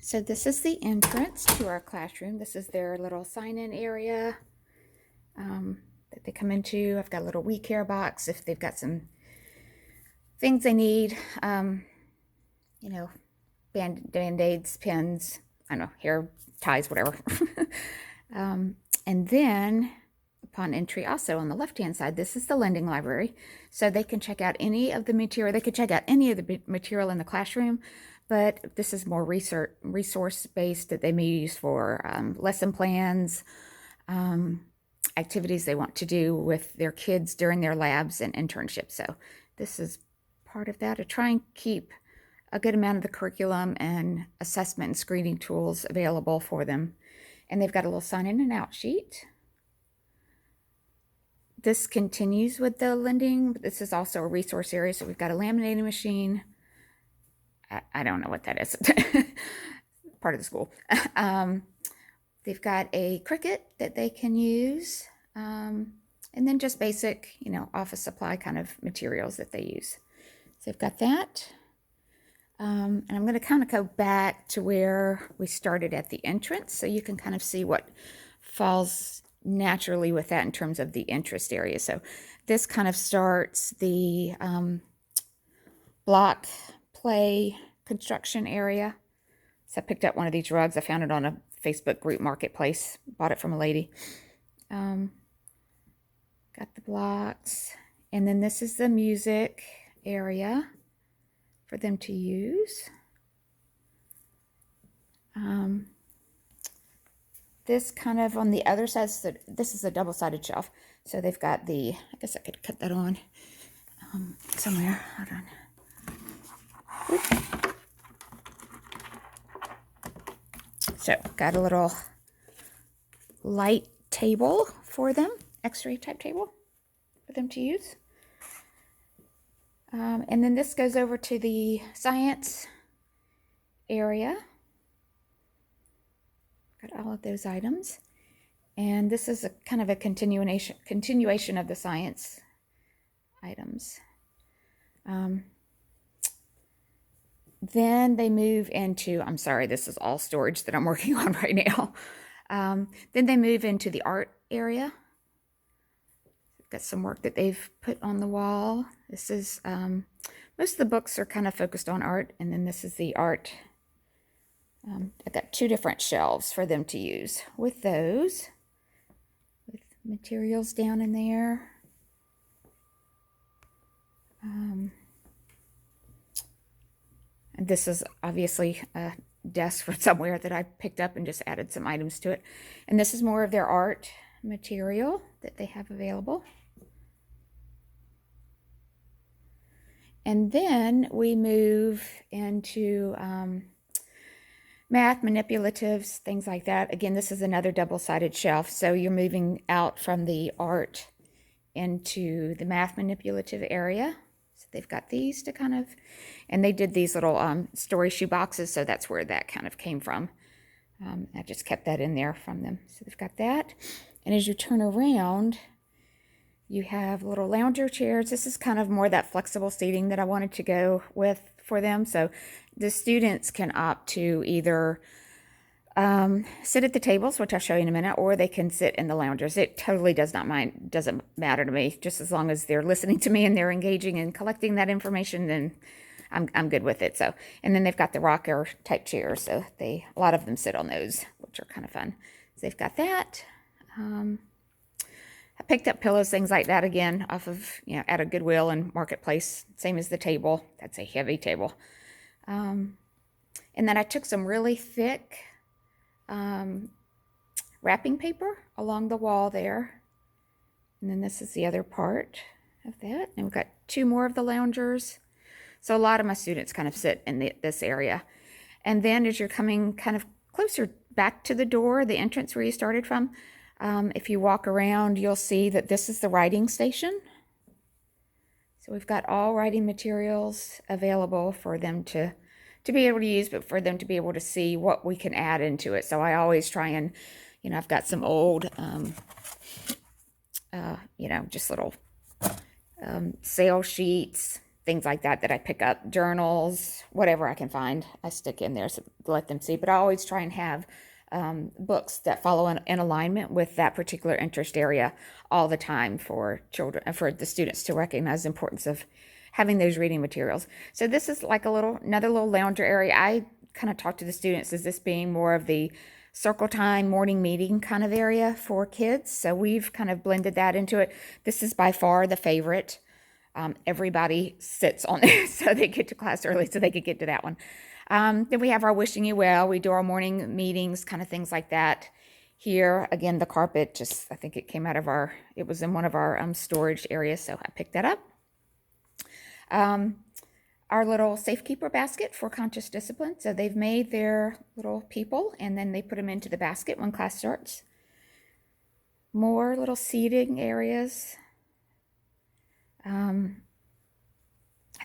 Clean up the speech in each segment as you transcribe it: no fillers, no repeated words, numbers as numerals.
So this is the entrance to our classroom. This is their little sign-in area that they come into. I've got a little We Care box if they've got some things they need, you know, band-aids, pins, I don't know, hair ties, whatever. And then upon entry, also on the left-hand side, this is the lending library. So they can check out any of the material. They could check out any of the material in the classroom, but this is more resource-based that they may use for lesson plans, activities they want to do with their kids during their labs and internships. So this is part of that, to try and keep a good amount of the curriculum and assessment and screening tools available for them. And they've got a little sign in and out sheet. This continues with the lending. This is also a resource area. So we've got a laminating machine. I don't know what that is. Part of the school. They've got a Cricut that they can use. And then just basic, office supply kind of materials that they use. So they've got that. And I'm going to kind of go back to where we started at the entrance, so you can kind of see what falls naturally with that in terms of the interest area. So this kind of starts the block play construction area. So I picked up one of these rugs. I found it on a Facebook group marketplace. Bought it from a lady. Got the blocks. And then this is the music area for them to use. This kind of on the other side, so this is a double-sided shelf. So they've got the, I guess I could cut that on somewhere. Hold on. Oops. So got a little light table for them, X-ray type table for them to use. And then this goes over to the science area. Got all of those items. And this is a kind of a continuation of the science items. Then they move into, I'm sorry, this is all storage that I'm working on right now. Then they move into the art area. Got some work that they've put on the wall. This is, most of the books are kind of focused on art, and then this is the art. I've got two different shelves for them to use with those, with materials down in there. And this is obviously a desk from somewhere that I picked up and just added some items to it. And this is more of their art material that they have available. And then we move into math, manipulatives, things like that. Again, this is another double-sided shelf. So you're moving out from the art into the math manipulative area. So they've got these to kind of, and they did these little story shoe boxes, so that's where that kind of came from. I just kept that in there from them. So they've got that. And as you turn around, you have little lounger chairs. This is kind of more that flexible seating that I wanted to go with for them. So the students can opt to either sit at the tables, which I'll show you in a minute, or they can sit in the loungers. It totally doesn't matter to me. Just as long as they're listening to me and they're engaging and collecting that information, then I'm good with it. So, and then they've got the rocker type chairs. So a lot of them sit on those, which are kind of fun. So they've got that. I picked up pillows, things like that, again, off of, at a Goodwill and Marketplace, same as the table. That's a heavy table. And then I took some really thick wrapping paper along the wall there. And then this is the other part of that. And we've got two more of the loungers. So a lot of my students kind of sit in this area. And then as you're coming kind of closer back to the door, the entrance where you started from, if you walk around, you'll see that this is the writing station. So we've got all writing materials available for them to be able to use, but for them to be able to see what we can add into it. So I always try and, I've got some old, just little sale sheets, things like that that I pick up, journals, whatever I can find, I stick in there so to let them see. But I always try and have books that follow in alignment with that particular interest area all the time for children, for the students to recognize the importance of having those reading materials. So this is like another little lounger area. I kind of talk to the students as this being more of the circle time morning meeting kind of area for kids. So we've kind of blended that into it. This is by far the favorite. Everybody sits on it so they get to class early so they could get to that one. Then we have our wishing you well. We do our morning meetings, kind of things like that. Here, again, the carpet, just, I think it came out of it was in one of our storage areas, so I picked that up. Our little safekeeper basket for conscious discipline. So they've made their little people, and then they put them into the basket when class starts. More little seating areas. I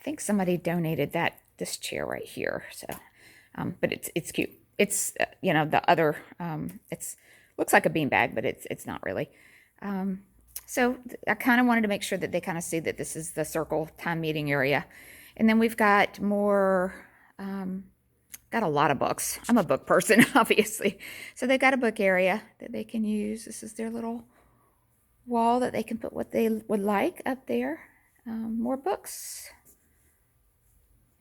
think somebody donated this chair right here. So, but it's cute. It's the other. It's looks like a beanbag, but it's not really. So I kind of wanted to make sure that they kind of see that this is the circle time meeting area, and then we've got more. Got a lot of books. I'm a book person, obviously. So they've got a book area that they can use. This is their little wall that they can put what they would like up there. More books.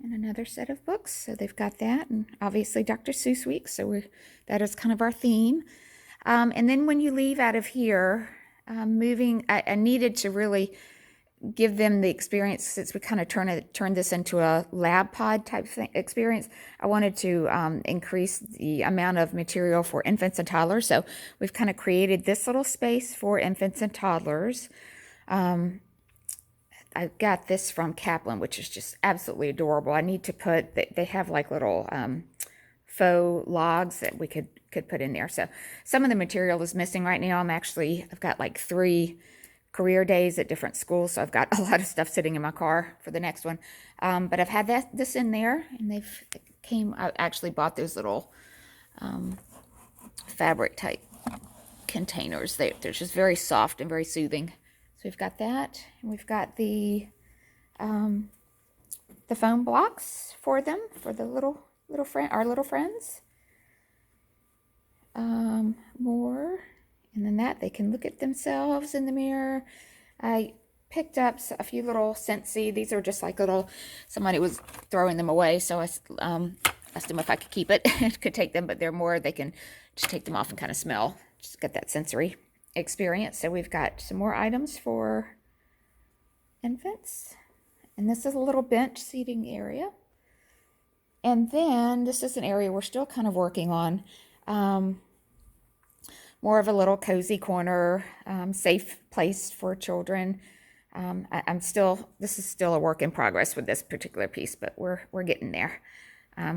And another set of books. So they've got that. And obviously Dr. Seuss Week. So that is kind of our theme. And then when you leave out of here, I needed to really give them the experience, since we kind of turned this into a lab pod type experience. I wanted to increase the amount of material for infants and toddlers. So we've kind of created this little space for infants and toddlers. I got this from Kaplan, which is just absolutely adorable. I need to they have like little faux logs that we could put in there. So some of the material is missing right now. I've got like 3 career days at different schools, so I've got a lot of stuff sitting in my car for the next one. But I've had this in there, and I actually bought those little fabric type containers. They're just very soft and very soothing. So we've got that, and we've got the foam blocks for them, for the our little friends. More, and then they can look at themselves in the mirror. I picked up a few little Scentsy. These are just like somebody was throwing them away, so I asked them if I could keep it and could take them, but they can just take them off and kind of smell, just get that sensory experience. So we've got some more items for infants, and this is a little bench seating area. And then this is an area we're still kind of working on. More of a little cozy corner, safe place for children. This is still a work in progress with this particular piece, but we're getting there.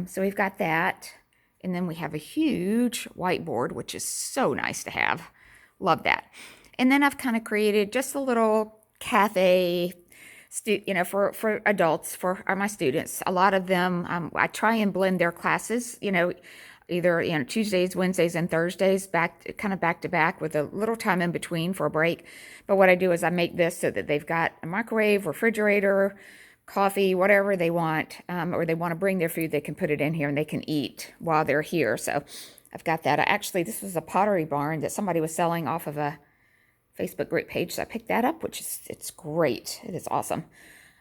So we've got that, and then we have a huge whiteboard, which is so nice to have. Love that. And then I've kind of created just a little cafe, for adults, for my students. A lot of them, I try and blend their classes, either Tuesdays, Wednesdays, and Thursdays back to back with a little time in between for a break. But what I do is I make this so that they've got a microwave, refrigerator, coffee, whatever they want, or they want to bring their food, they can put it in here and they can eat while they're here. So I've got that. This was a Pottery Barn that somebody was selling off of a Facebook group page, so I picked that up, it's great. It is awesome.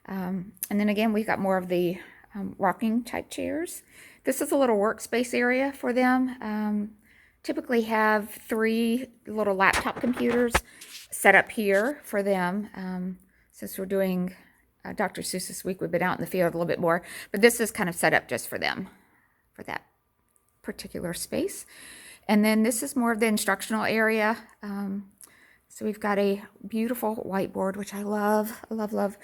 And then again, we've got more of the rocking type chairs. This is a little workspace area for them. Typically have 3 little laptop computers set up here for them. Since we're doing Dr. Seuss this week, we've been out in the field a little bit more, but this is kind of set up just for them, for that particular space. And then this is more of the instructional area. So we've got a beautiful whiteboard, which I love, love.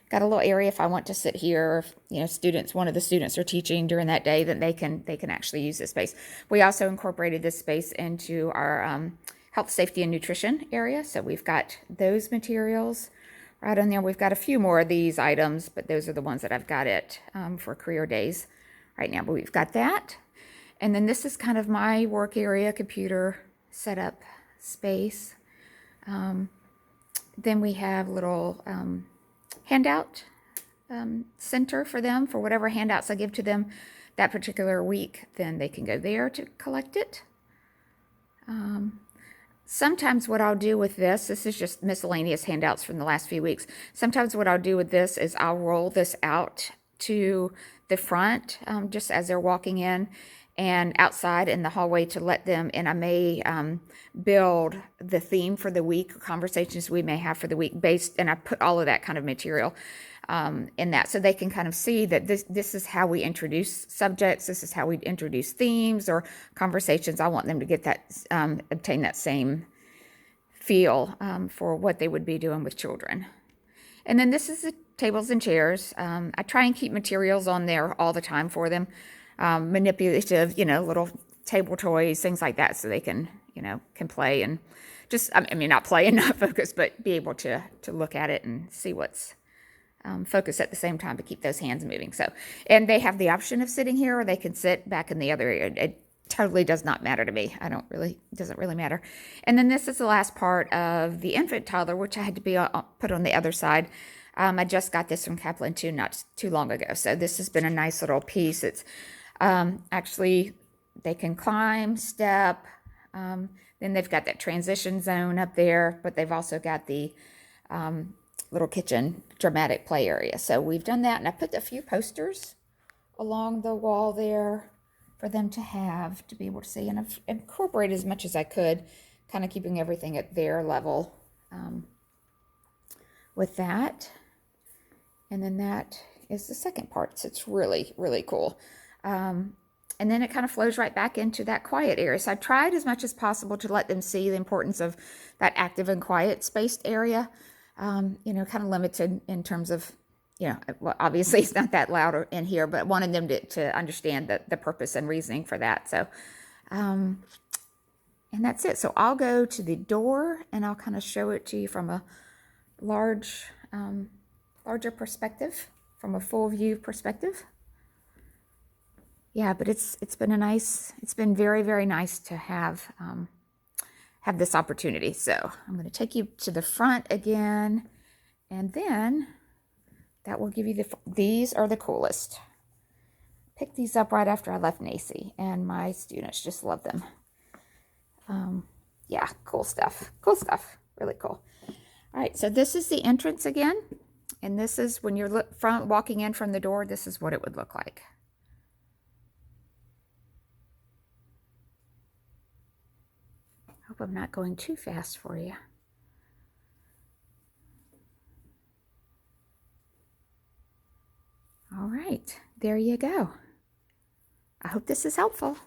Got a little area if I want to sit here, or if one of the students are teaching during that day, then they can actually use this space. We also incorporated this space into our health, safety, and nutrition area. So we've got those materials right on there. We've got a few more of these items, but those are the ones that I've got for career days right now. But we've got that. And then this is kind of my work area, computer setup space. Then we have little handout center for them for whatever handouts I give to them that particular week. Then they can go there to collect it. Sometimes what I'll do with this is just miscellaneous handouts from the last few weeks. Sometimes what I'll do with this is I'll roll this out to the front just as they're walking in and outside in the hallway to let them, and I may build the theme for the week, or conversations we may have for the week based, and I put all of that kind of material in that so they can kind of see that this is how we introduce subjects, this is how we introduce themes or conversations. I want them to get that, obtain that same feel for what they would be doing with children. And then this is the tables and chairs. I try and keep materials on there all the time for them. Manipulative, little table toys, things like that, so they can, can play and just, I mean, not play and not focus, but be able to look at it and see what's focus at the same time to keep those hands moving. So, and they have the option of sitting here, or they can sit back in the other area. It totally does not matter to me. It doesn't really matter. And then this is the last part of the infant toddler, which I had to be put on the other side. I just got this from Kaplan too, not too long ago. So this has been a nice little piece. It's actually, they can climb, step. Then they've got that transition zone up there, but they've also got the little kitchen dramatic play area. So we've done that, and I put a few posters along the wall there for them to have, to be able to see, and I've incorporated as much as I could, kind of keeping everything at their level with that. And then that is the second part. So it's really, really cool. And then it kind of flows right back into that quiet area. So I tried as much as possible to let them see the importance of that active and quiet spaced area. Kind of limited in terms of, well, obviously it's not that loud in here, but wanted them to understand the purpose and reasoning for that. So, and that's it. So I'll go to the door and I'll kind of show it to you from a larger perspective, from a full view perspective. Yeah, but it's been very, very nice to have this opportunity. So I'm going to take you to the front again, and then that will give you these are the coolest. Picked these up right after I left NACE, and my students just love them. Yeah, cool stuff, really cool. All right, so this is the entrance again, and this is when you're walking in from the door, this is what it would look like. Hope I'm not going too fast for you. All right, there you go. I hope this is helpful.